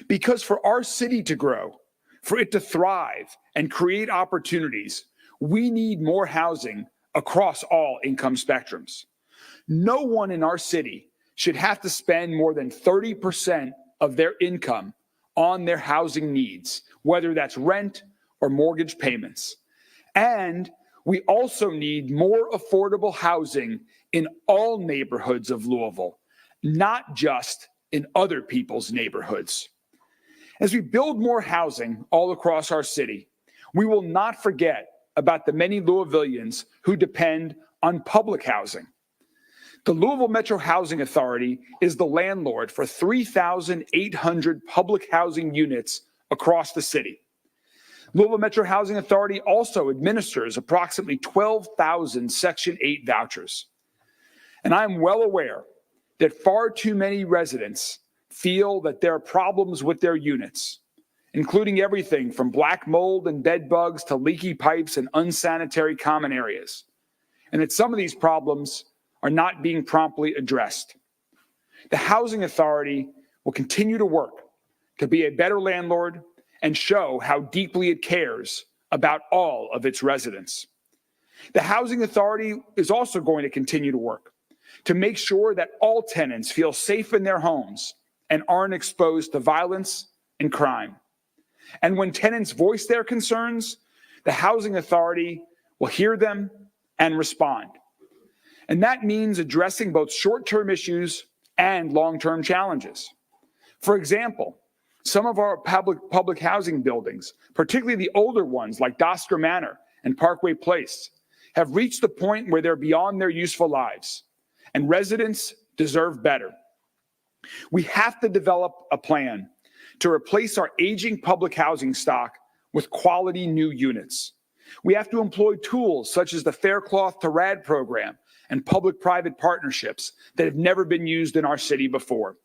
Because for our city to grow, for it to thrive and create opportunities, we need more housing across all income spectrums. No one in our city should have to spend more than 30% of their income on their housing needs, whether that's rent or mortgage payments. And we also need more affordable housing in all neighborhoods of Louisville, not just in other people's neighborhoods. As we build more housing all across our city, we will not forget about the many Louisvillians who depend on public housing. The Louisville Metro Housing Authority is the landlord for 3,800 public housing units across the city. Louisville Metro Housing Authority also administers approximately 12,000 Section 8 vouchers. And I am well aware that far too many residents feel that there are problems with their units, including everything from black mold and bed bugs to leaky pipes and unsanitary common areas, and that some of these problems are not being promptly addressed. The Housing Authority will continue to work to be a better landlord and show how deeply it cares about all of its residents. The Housing Authority is also going to continue to work to make sure that all tenants feel safe in their homes and aren't exposed to violence and crime. And when tenants voice their concerns, the Housing Authority will hear them and respond. And that means addressing both short-term issues and long-term challenges. For example, some of our public housing buildings, particularly the older ones like Dosker Manor and Parkway Place, have reached the point where they're beyond their useful lives, and residents deserve better. We have to develop a plan to replace our aging public housing stock with quality new units. We have to employ tools such as the Fair Cloth to Rad program and public-private partnerships that have never been used in our city before.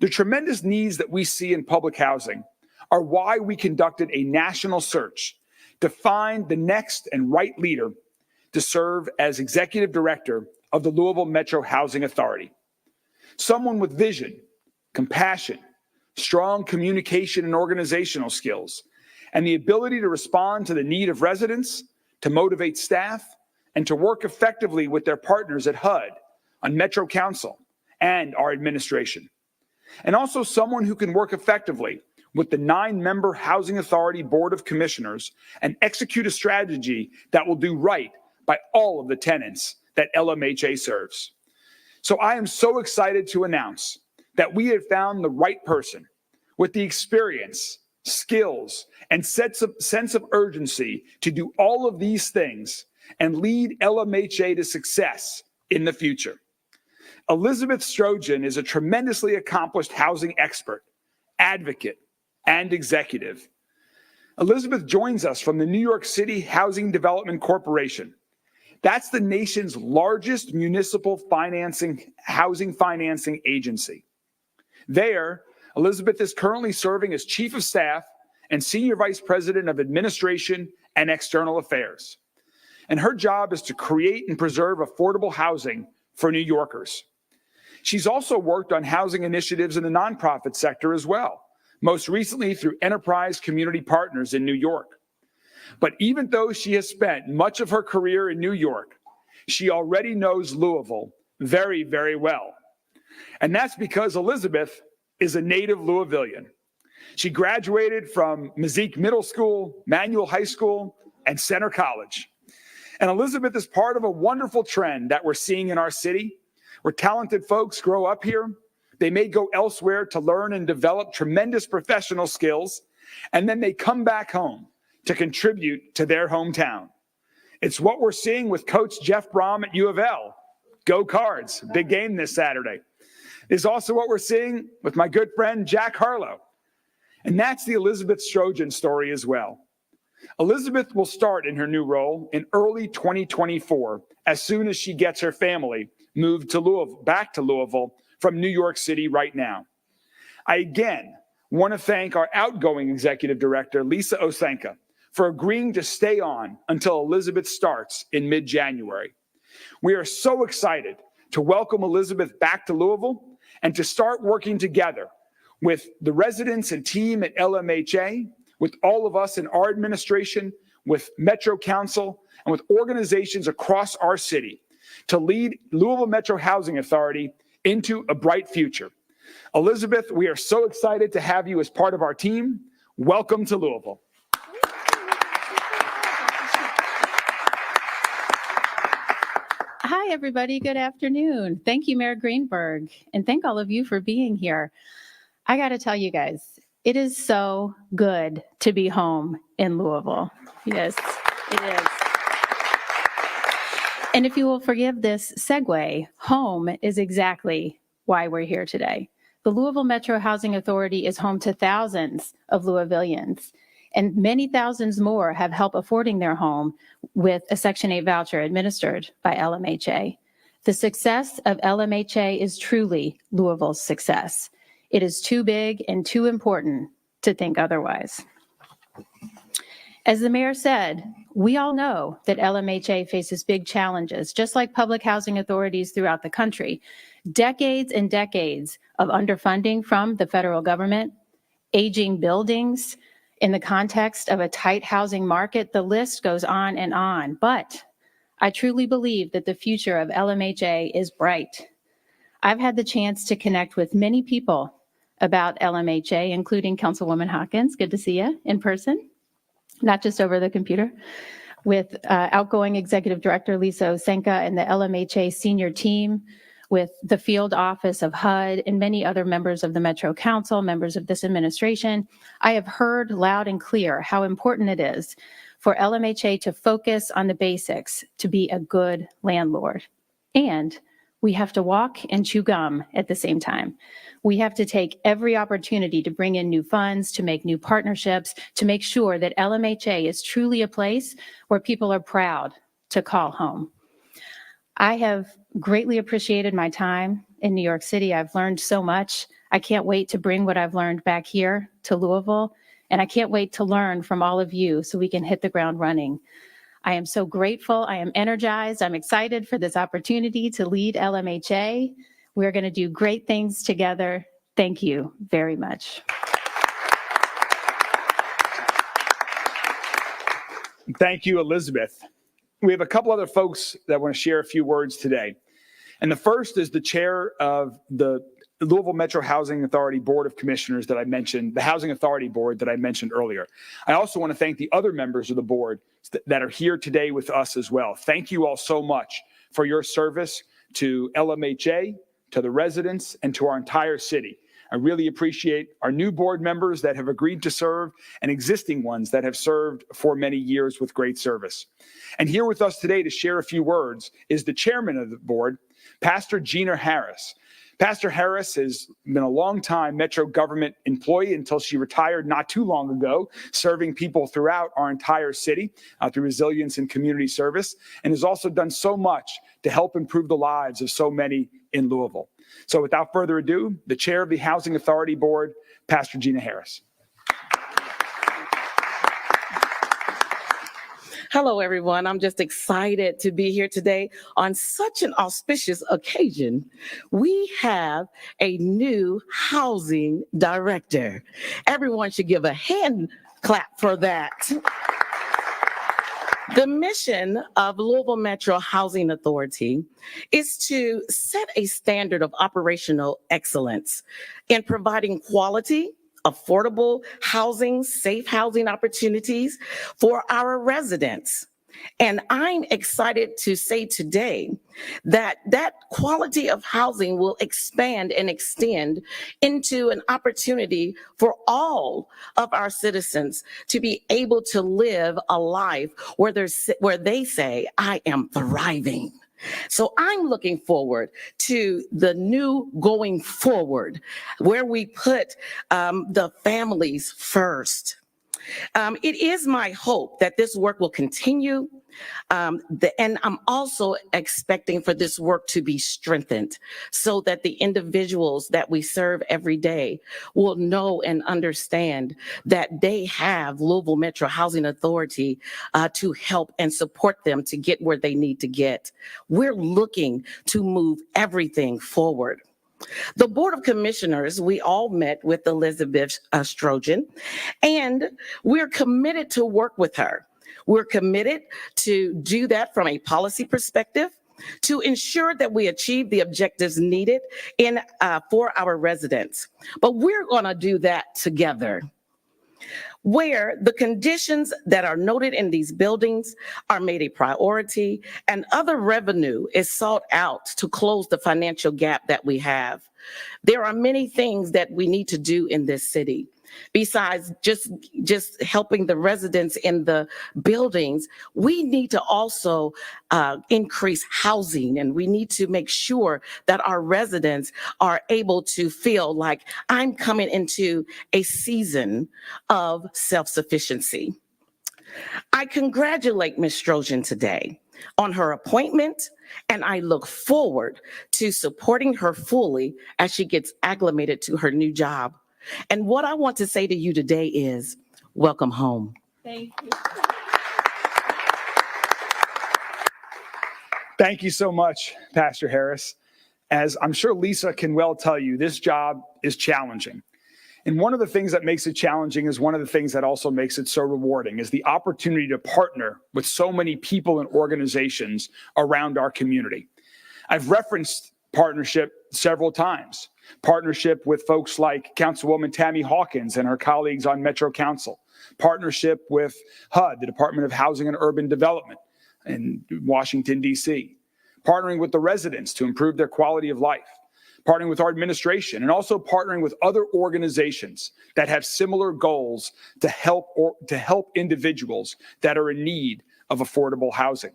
The tremendous needs that we see in public housing are why we conducted a national search to find the next and right leader to serve as executive director of the Louisville Metro Housing Authority. Someone with vision, compassion, strong communication and organizational skills, and the ability to respond to the need of residents, to motivate staff, and to work effectively with their partners at HUD, on Metro Council, and our administration. And also someone who can work effectively with the 9-member Housing Authority Board of Commissioners and execute a strategy that will do right by all of the tenants that LMHA serves. So I am so excited to announce that we have found the right person with the experience, skills, and sense of urgency to do all of these things and lead LMHA to success in the future. Elizabeth Strojan is a tremendously accomplished housing expert, advocate, and executive. Elizabeth joins us from the New York City Housing Development Corporation. That's the nation's largest municipal housing financing agency. There, Elizabeth is currently serving as Chief of Staff and Senior Vice President of Administration and External Affairs. And her job is to create and preserve affordable housing for New Yorkers. She's also worked on housing initiatives in the nonprofit sector as well, most recently through Enterprise Community Partners in New York. But even though she has spent much of her career in New York, she already knows Louisville very, very well. And that's because Elizabeth is a native Louisvillian. She graduated from Mazik Middle School, Manual High School, and Center College. And Elizabeth is part of a wonderful trend that we're seeing in our city, where talented folks grow up here. They may go elsewhere to learn and develop tremendous professional skills, and then they come back home to contribute to their hometown. It's what we're seeing with Coach Jeff Brom at U of L. Go Cards, big game this Saturday. It's also what we're seeing with my good friend Jack Harlow. And that's the Elizabeth Strojan story as well. Elizabeth will start in her new role in early 2024 as soon as she gets her family moved to Louisville, back to Louisville from New York City right now. I again want to thank our outgoing executive director, Lisa Osenka, for agreeing to stay on until Elizabeth starts in mid-January. We are so excited to welcome Elizabeth back to Louisville and to start working together with the residents and team at LMHA, with all of us in our administration, with Metro Council, and with organizations across our city to lead Louisville Metro Housing Authority into a bright future. Elizabeth, we are so excited to have you as part of our team. Welcome to Louisville. Hi, everybody. Good afternoon. Thank you, Mayor Greenberg, and thank all of you for being here. I got to tell you guys, it is so good to be home in Louisville. Yes, it is. And if you will forgive this segue, home is exactly why we're here today. The Louisville Metro Housing Authority is home to thousands of Louisvillians, and many thousands more have help affording their home with a Section 8 voucher administered by LMHA. The success of LMHA is truly Louisville's success. It is too big and too important to think otherwise. As the mayor said, we all know that LMHA faces big challenges, just like public housing authorities throughout the country. Decades and decades of underfunding from the federal government, aging buildings, in the context of a tight housing market, the list goes on and on. But I truly believe that the future of LMHA is bright. I've had the chance to connect with many people about LMHA, including Councilwoman Hawkins, good to see you in person, not just over the computer, with outgoing Executive Director Lisa Osenka and the LMHA senior team, with the field office of HUD and many other members of the Metro Council, members of this administration. I have heard loud and clear how important it is for LMHA to focus on the basics, to be a good landlord. And we have to walk and chew gum at the same time. We have to take every opportunity to bring in new funds, to make new partnerships, to make sure that LMHA is truly a place where people are proud to call home. I have greatly appreciated my time in New York City. I've learned so much. I can't wait to bring what I've learned back here to Louisville, and I can't wait to learn from all of you so we can hit the ground running. I am so grateful. I am energized. I'm excited for this opportunity to lead LMHA. We're going to do great things together. Thank you very much. Thank you, Elizabeth. We have a couple other folks that want to share a few words today. And the first is the chair of the Louisville Metro Housing Authority Board of Commissioners that I mentioned, the Housing Authority Board that I mentioned earlier. I also want to thank the other members of the board that are here today with us as well. Thank you all so much for your service to LMHA, to the residents, and to our entire city. I really appreciate our new board members that have agreed to serve and existing ones that have served for many years with great service. And here with us today to share a few words is the chairman of the board, Pastor Gina Harris. Pastor Harris has been a long-time Metro government employee until she retired not too long ago, serving people throughout our entire city through resilience and community service, and has also done so much to help improve the lives of so many in Louisville. So without further ado, the chair of the Housing Authority Board, Pastor Gina Harris. Hello, everyone. I'm just excited to be here today on such an auspicious occasion. We have a new housing director. Everyone should give a hand clap for that. The mission of Louisville Metro Housing Authority is to set a standard of operational excellence in providing quality, affordable housing, safe housing opportunities for our residents. And I'm excited to say today that that quality of housing will expand and extend into an opportunity for all of our citizens to be able to live a life where they say, I am thriving. So I'm looking forward to the new going forward, where we put the families first. It is my hope that this work will continue, and I'm also expecting for this work to be strengthened so that the individuals that we serve every day will know and understand that they have Louisville Metro Housing Authority to help and support them to get where they need to get. We're looking to move everything forward. The Board of Commissioners, we all met with Elizabeth Strojan, and we're committed to work with her. We're committed to do that from a policy perspective, to ensure that we achieve the objectives needed for our residents. But we're going to do that together, where the conditions that are noted in these buildings are made a priority and other revenue is sought out to close the financial gap that we have. There are many things that we need to do in this city. Besides just helping the residents in the buildings, we need to also increase housing, and we need to make sure that our residents are able to feel like I'm coming into a season of self-sufficiency. I congratulate Ms. Strojan today on her appointment, and I look forward to supporting her fully as she gets acclimated to her new job. And what I want to say to you today is, welcome home. Thank you. Thank you so much, Pastor Harris. As I'm sure Lisa can well tell you, this job is challenging. And one of the things that makes it challenging is one of the things that also makes it so rewarding is the opportunity to partner with so many people and organizations around our community. I've referenced partnership several times. Partnership with folks like Councilwoman Tammy Hawkins and her colleagues on Metro Council. Partnership with HUD, the Department of Housing and Urban Development in Washington, D.C. Partnering with the residents to improve their quality of life. Partnering with our administration, and also partnering with other organizations that have similar goals to help individuals that are in need of affordable housing.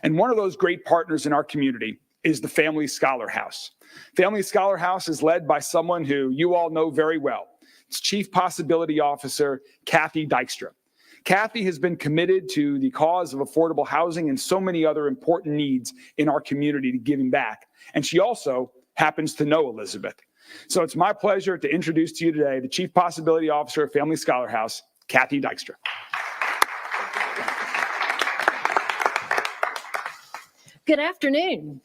And one of those great partners in our community is the Family Scholar House. Family Scholar House is led by someone who you all know very well. It's Chief Possibility Officer Kathy Dykstra. Kathy has been committed to the cause of affordable housing and so many other important needs in our community to giving back. And she also happens to know Elizabeth. So it's my pleasure to introduce to you today the Chief Possibility Officer of Family Scholar House, Kathy Dykstra. Good afternoon.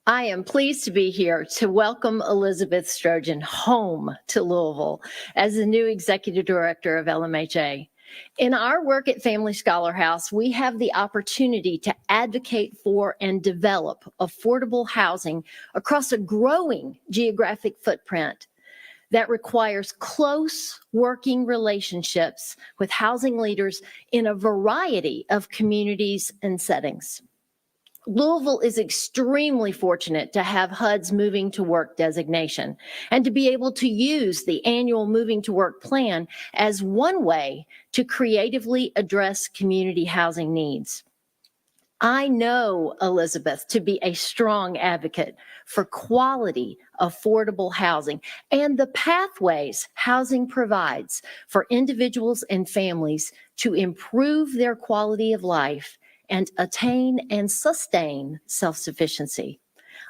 I am pleased to be here to welcome Elizabeth Strojan home to Louisville as the new Executive Director of LMHA. In our work at Family Scholar House, we have the opportunity to advocate for and develop affordable housing across a growing geographic footprint that requires close working relationships with housing leaders in a variety of communities and settings. Louisville is extremely fortunate to have HUD's Moving to Work designation and to be able to use the annual Moving to Work plan as one way to creatively address community housing needs. I know Elizabeth to be a strong advocate for quality, affordable housing and the pathways housing provides for individuals and families to improve their quality of life and attain and sustain self-sufficiency.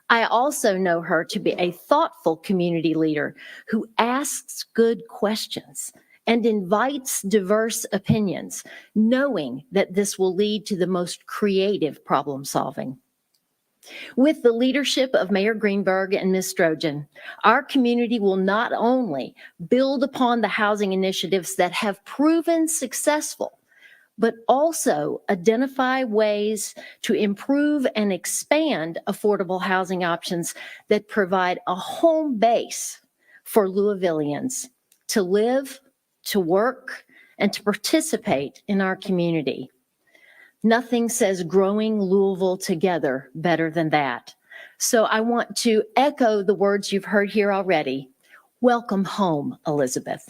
I also know her to be a thoughtful community leader who asks good questions and invites diverse opinions, knowing that this will lead to the most creative problem solving. With the leadership of Mayor Greenberg and Ms. Strojan, our community will not only build upon the housing initiatives that have proven successful, but also identify ways to improve and expand affordable housing options that provide a home base for Louisvillians to live, to work, and to participate in our community. Nothing says growing Louisville together better than that. So I want to echo the words you've heard here already. Welcome home, Elizabeth.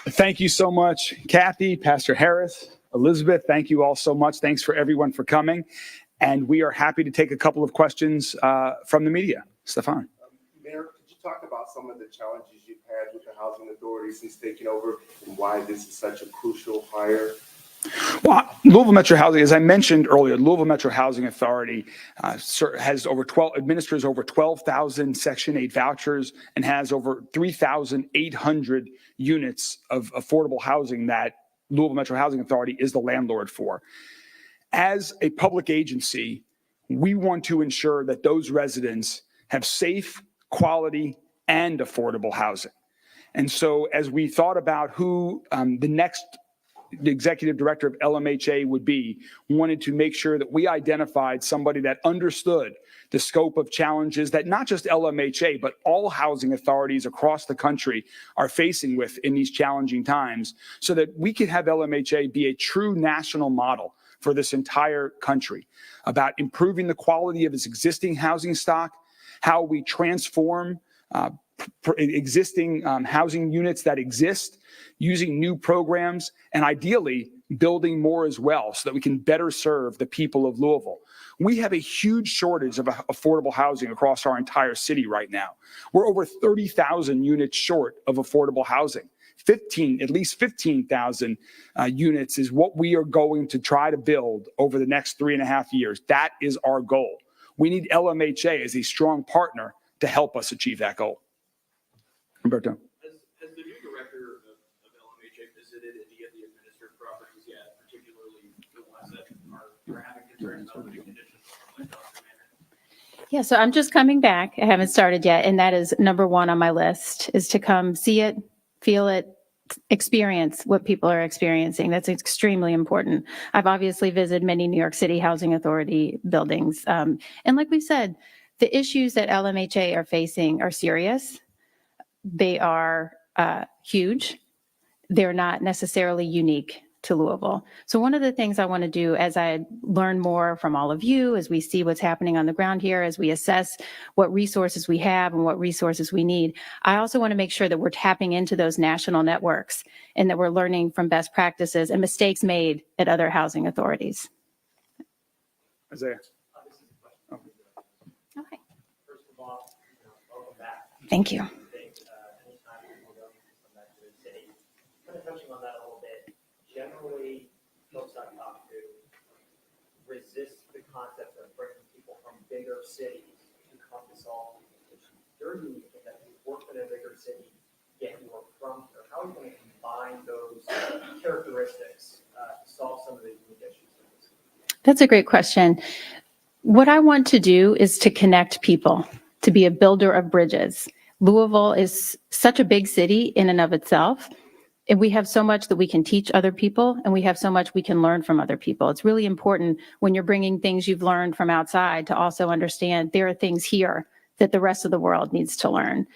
Thank you so much, Kathy, Pastor Harris, Elizabeth. Thank you all so much. Thanks for everyone for coming. And we are happy to take a couple of questions from the media. Stefan. Mayor, could you talk about some of the challenges you've had with the housing authority since taking over and why this is such a crucial hire? Well, Louisville Metro Housing, as I mentioned earlier, Louisville Metro Housing Authority administers over 12,000 Section 8 vouchers and has over 3,800 units of affordable housing that Louisville Metro Housing Authority is the landlord for. As a public agency, we want to ensure that those residents have safe, quality, and affordable housing. And so as we thought about who the next executive director of LMHA would be, wanted to make sure that we identified somebody that understood the scope of challenges that not just LMHA, but all housing authorities across the country are facing with in these challenging times, so that we could have LMHA be a true national model for this entire country about improving the quality of its existing housing stock, how we transform existing housing units that exist, using new programs, and ideally building more as well so that we can better serve the people of Louisville. We have a huge shortage of affordable housing across our entire city right now. We're over 30,000 units short of affordable housing. At least 15,000 units is what we are going to try to build over the next 3.5 years. That is our goal. We need LMHA as a strong partner to help us achieve that goal. Humberto. Has the new director of LMHA visited any of the administered properties yet, particularly the ones that are having concerns about living conditions? Yeah, so I'm just coming back. I haven't started yet, and that is number one on my list, is to come see it, feel it, experience what people are experiencing. That's extremely important. I've obviously visited many New York City Housing Authority buildings. And like we said, the issues that LMHA are facing are serious. They are huge. They're not necessarily unique to Louisville. So one of the things I want to do as I learn more from all of you, as we see what's happening on the ground here, as we assess what resources we have and what resources we need, I also want to make sure that we're tapping into those national networks and that we're learning from best practices and mistakes made at other housing authorities. Isaiah. Okay. First of all, welcome back. Thank you. Anytime people go from that to the city, kind of touching on that a little bit, generally, folks I've talked to resist the concept of bringing people from bigger cities to come to solve these issues. You're unique in that you work in a bigger city, yet you are from here. How are you going to combine those characteristics to solve some of the unique issues? That's a great question. What I want to do is to connect people, to be a builder of bridges. Louisville is such a big city in and of itself, and we have so much that we can teach other people, and we have so much we can learn from other people. It's really important when you're bringing things you've learned from outside to also understand there are things here that the rest of the world needs to learn.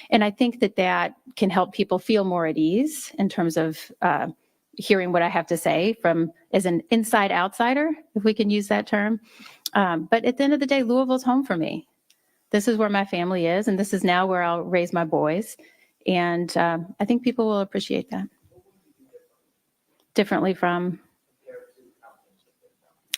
And I think that that can help people feel more at ease in terms of hearing what I have to say from as an inside outsider, if we can use that term. But at the end of the day, Louisville's home for me. This is where my family is, and this is now where I'll raise my boys. And I think people will appreciate that. Differently from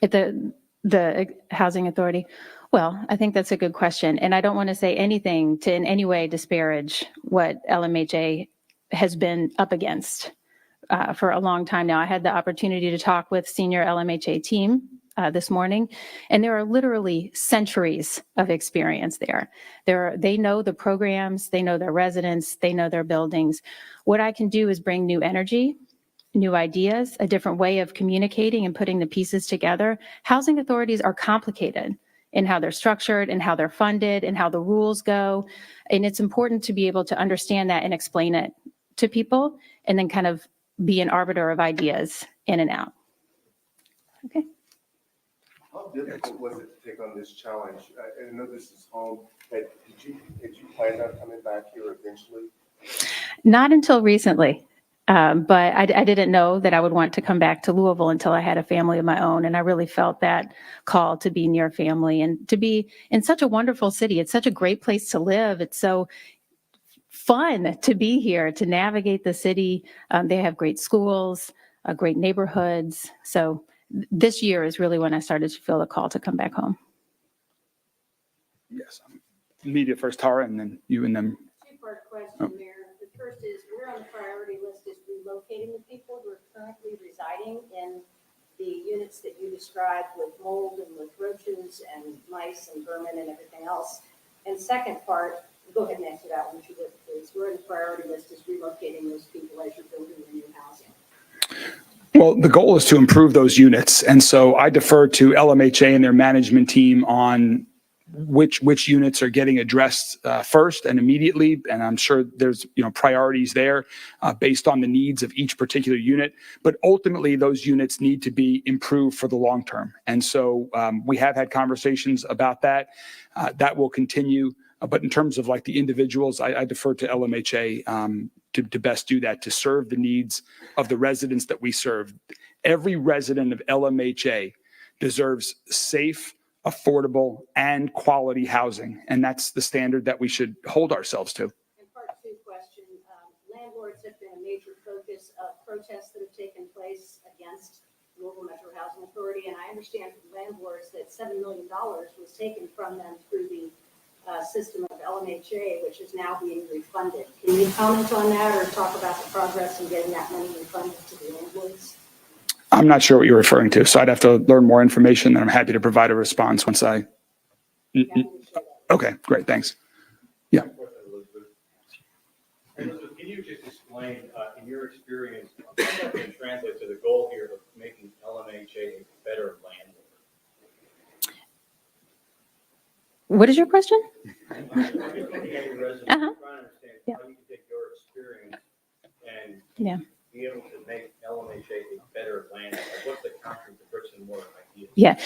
at the housing authority. Well, I think that's a good question. And I don't want to say anything to in any way disparage what LMHA has been up against for a long time now. I had the opportunity to talk with senior LMHA team this morning, and there are literally centuries of experience there. They know the programs, they know their residents, they know their buildings. What I can do is bring new energy, new ideas, a different way of communicating and putting the pieces together. Housing authorities are complicated in how they're structured and how they're funded and how the rules go. And it's important to be able to understand that and explain it to people and then kind of be an arbiter of ideas in and out. Okay. How difficult was it to take on this challenge? I know this is home, but did you plan on coming back here eventually? Not until recently. But I didn't know that I would want to come back to Louisville until I had a family of my own. And I really felt that call to be near family and to be in such a wonderful city. It's such a great place to live. It's so fun to be here, to navigate the city. They have great schools, great neighborhoods. So this year is really when I started to feel the call to come back home. Yes. Media first, Tara, and then you and them. Two-part question, Mayor. The first is, we're on the priority list is relocating the people who are currently residing in the units that you described with mold and with roaches and mice and vermin and everything else. And second part, go ahead and answer that one, if you would, please. We're on the priority list is relocating those people as you're building the new housing. Well, the goal is to improve those units. And so I defer to LMHA and their management team on which units are getting addressed first and immediately. And I'm sure there's, priorities there based on the needs of each particular unit. But ultimately, those units need to be improved for the long term. And so we have had conversations about that. That will continue. But in terms of like the individuals, I defer to LMHA to best do that, to serve the needs of the residents that we serve. Every resident of LMHA deserves safe, affordable, and quality housing. And that's the standard that we should hold ourselves to. And part two question, landlords have been a major focus of protests that have taken place against Louisville Metro Housing Authority. And I understand from landlords that $7 million was taken from them through the system of LMHA, which is now being refunded. Can you comment on that or talk about the progress in getting that money refunded to the landlords? I'm not sure what you're referring to, so I'd have to learn more information, and I'm happy to provide a response once I. Okay, great, thanks. Yeah. Elizabeth, can you just explain, in your experience, how that can translate to the goal here of making LMHA a better landlord? What is your question? Trying to understand how you can take your experience and be able to make LMHA a better landlord. Like, what's the counter to bricks and mortar idea? Yeah,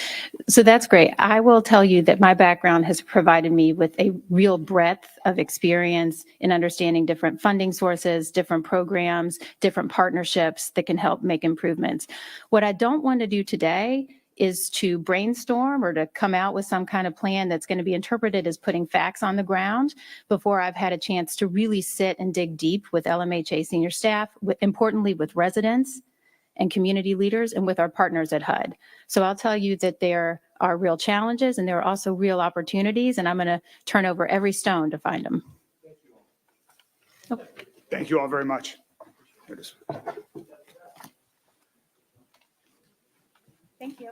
so that's great. I will tell you that my background has provided me with a real breadth of experience in understanding different funding sources, different programs, different partnerships that can help make improvements. What I don't want to do today is to brainstorm or to come out with some kind of plan that's going to be interpreted as putting facts on the ground before I've had a chance to really sit and dig deep with LMHA senior staff, importantly with residents and community leaders and with our partners at HUD. So I'll tell you that there are real challenges and there are also real opportunities, and I'm going to turn over every stone to find them. Thank you all very much. Thank you.